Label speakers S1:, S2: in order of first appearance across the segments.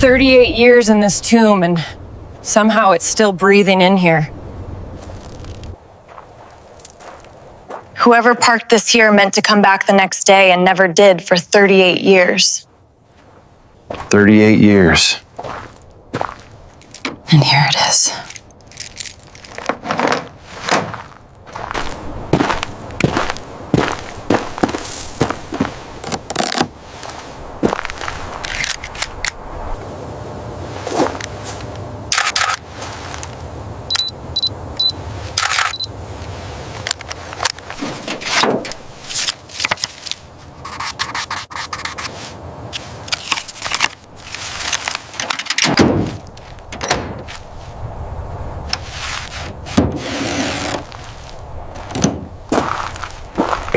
S1: 38 years in this tomb, and somehow it's still breathing in here. Whoever parked this here meant to come back the next day and never did for 38 years.
S2: 38 years.
S1: And here it is.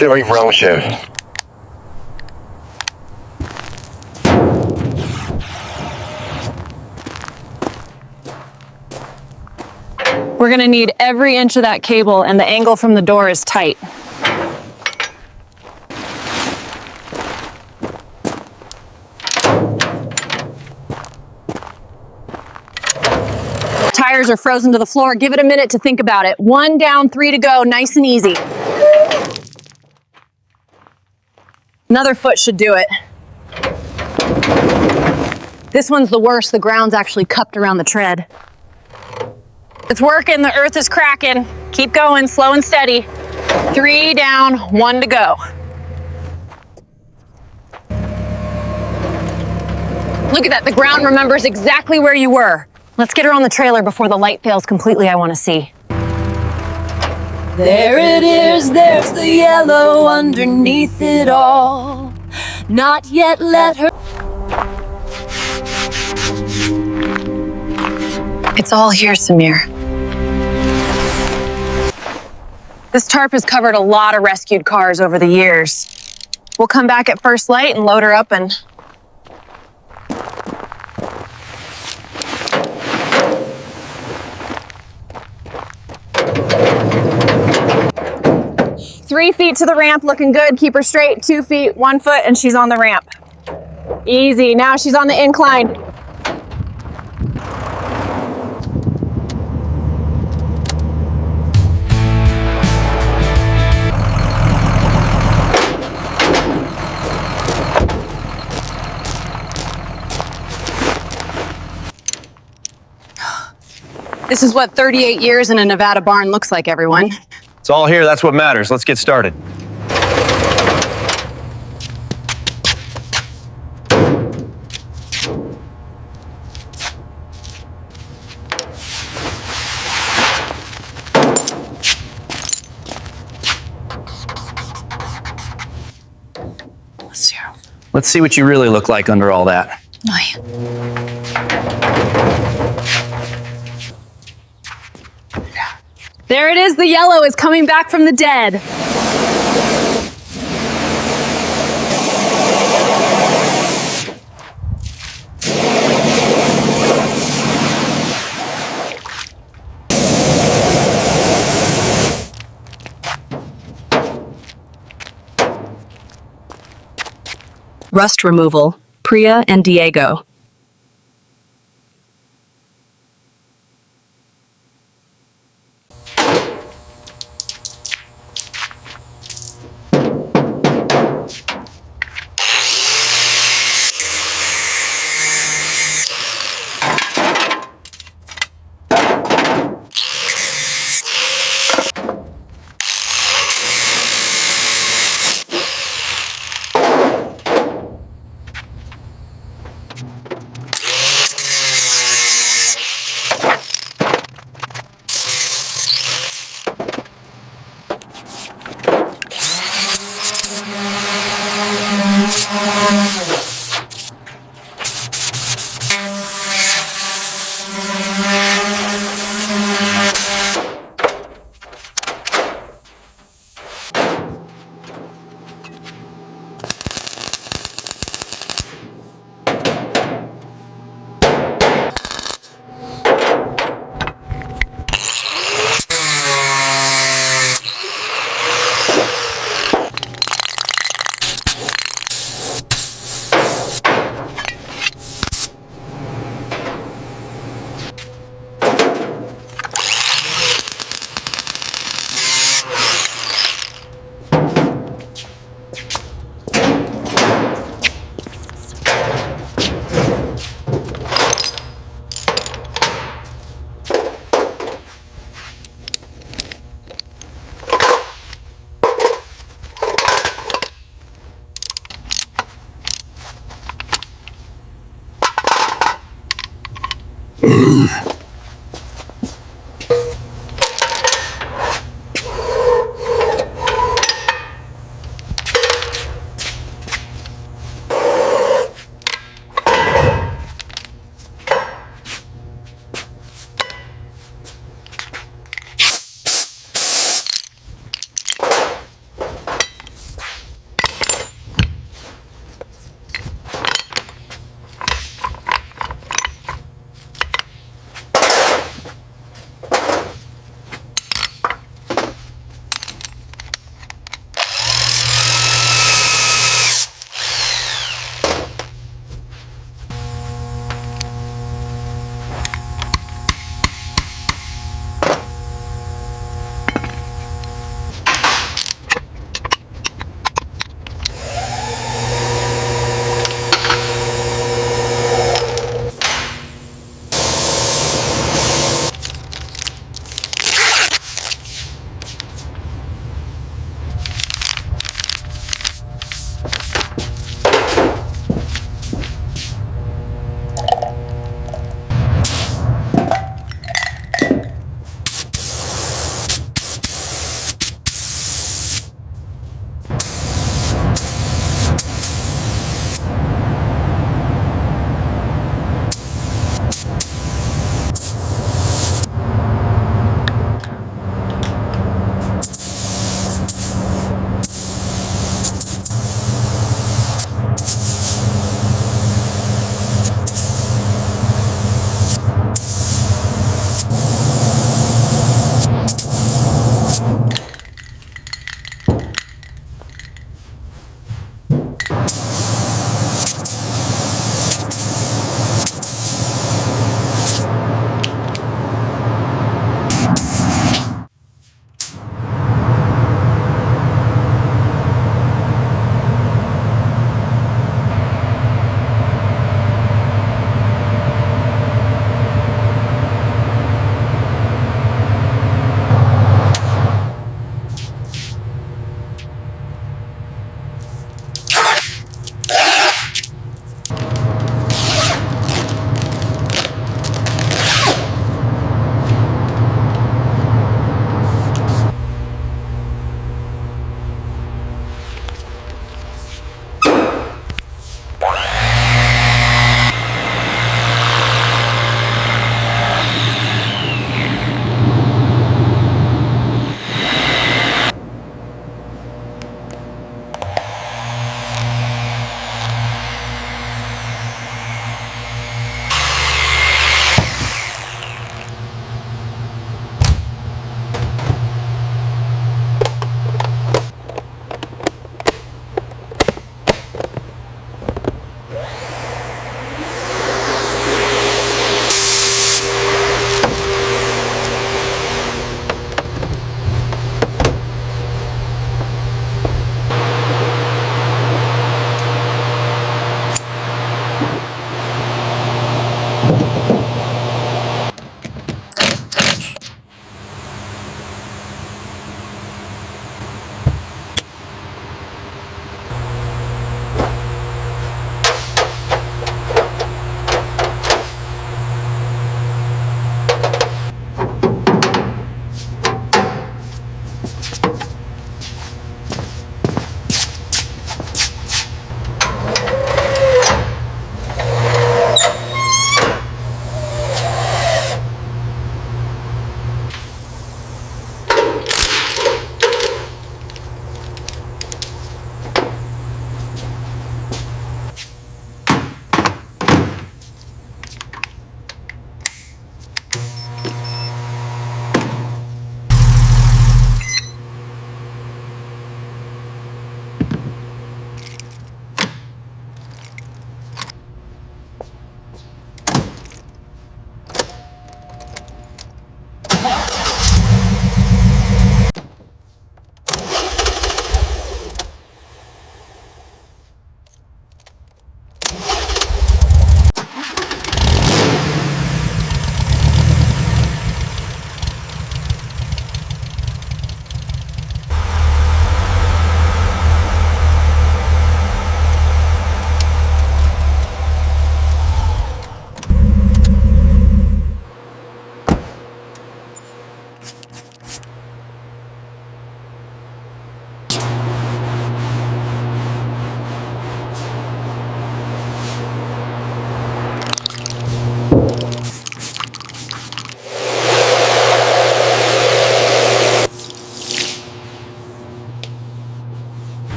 S2: What's wrong with you?
S1: We're gonna need every inch of that cable, and the angle from the door is tight. Tires are frozen to the floor. Give it a minute to think about it. 1 down, 3 to go, nice and easy. Another foot should do it. This one's the worst. The ground's actually cupped around the tread. It's working. The earth is cracking. Keep going, slow and steady. 3 down, 1 to go. Look at that. The ground remembers exactly where you were. Let's get her on the trailer before the light fails completely. I want to see.
S3: There it is, there's the yellow underneath it all. Not yet let her...
S1: It's all here, Samir. This tarp has covered a lot of rescued cars over the years. We'll come back at first light and load her up and... Three feet to the ramp, looking good. Keep her straight. 2 feet, 1 foot, and she's on the ramp. Easy. Now she's on the incline. This is what 38 years in a Nevada barn looks like, everyone.
S2: It's all here, that's what matters. Let's get started. Let's see what you really look like under all that.
S1: There it is, the yellow is coming back from the dead.
S3: Rust removal, Priya and Diego.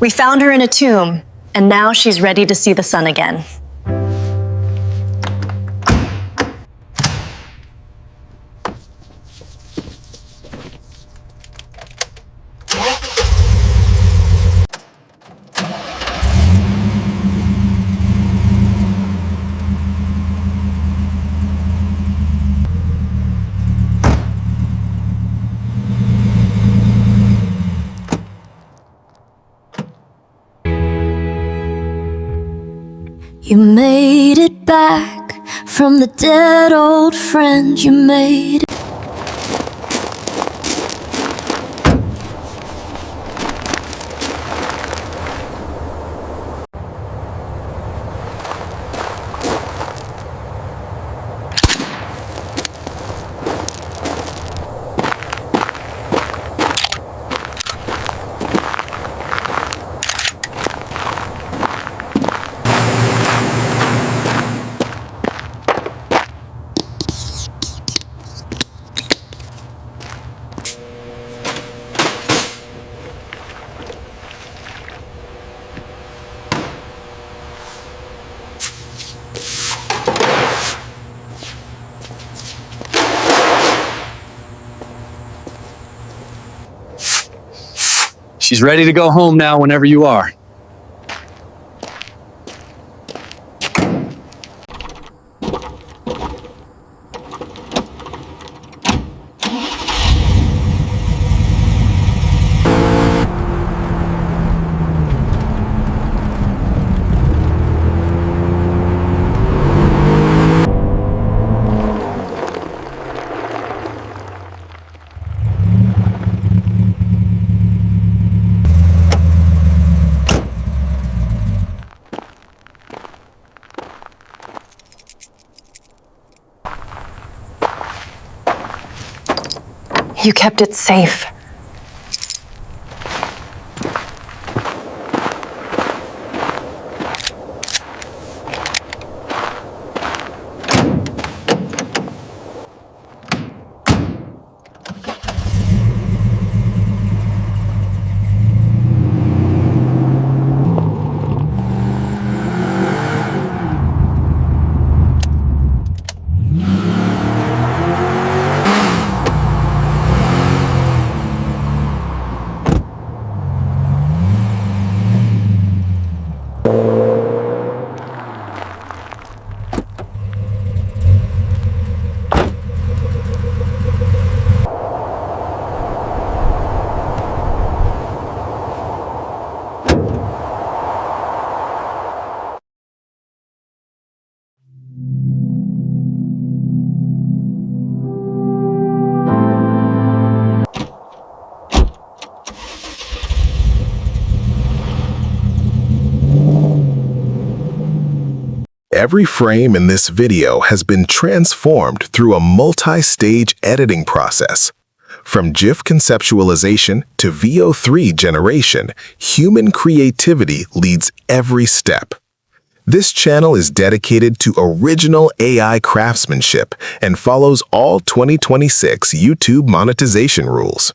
S4: We found her in a tomb, and now she's ready to see the sun again.
S3: You made it back from the dead old friend you made.
S2: She's ready to go home now whenever you are.
S1: You kept it safe.
S5: Every frame in this video has been transformed through a multi-stage editing process. From GIF conceptualization to VO3 generation, human creativity leads every step. This channel is dedicated to original AI craftsmanship and follows all 2026 YouTube monetization rules.